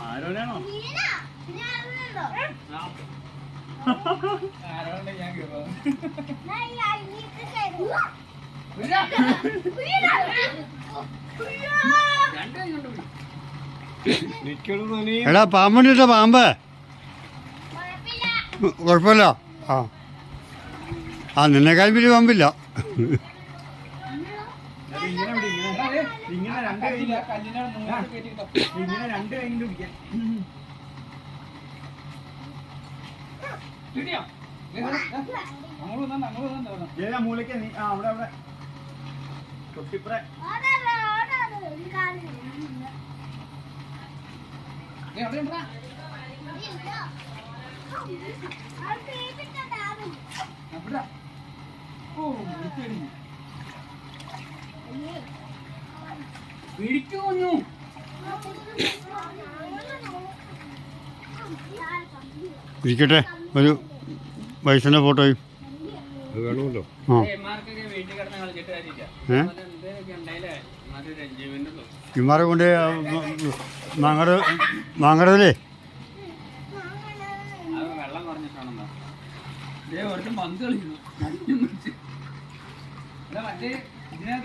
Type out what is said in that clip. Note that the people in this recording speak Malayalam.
ആരോടാണോ എടാ പാമ്പുണ്ടിട്ടോ പാമ്പ് കുഴപ്പമില്ല. ആ ആ നിന്നെക്കാൾ വലിയ പാമ്പില്ല. ഇങ്ങനെ രണ്ട് കൈകൊണ്ട് പിടിക്കാൻ ഏതാ മൂലയ്ക്ക് നീ ആ അവിടെ അവിടെ തൊട്ടിപ്പുറ പിടിക്കുന്നു. ഇരിക്കട്ടെ ഒരു വയസ്സിൻ്റെ ഫോട്ടോയും അത് വേണമല്ലോ. ആ ഇമാരെ കൊണ്ട് മാങ്ങടല്ലേ വെള്ളം കുറഞ്ഞിട്ടാണെന്നോ പന്ത് കളിക്കുന്നു മറ്റേ ഇതിനകത്ത്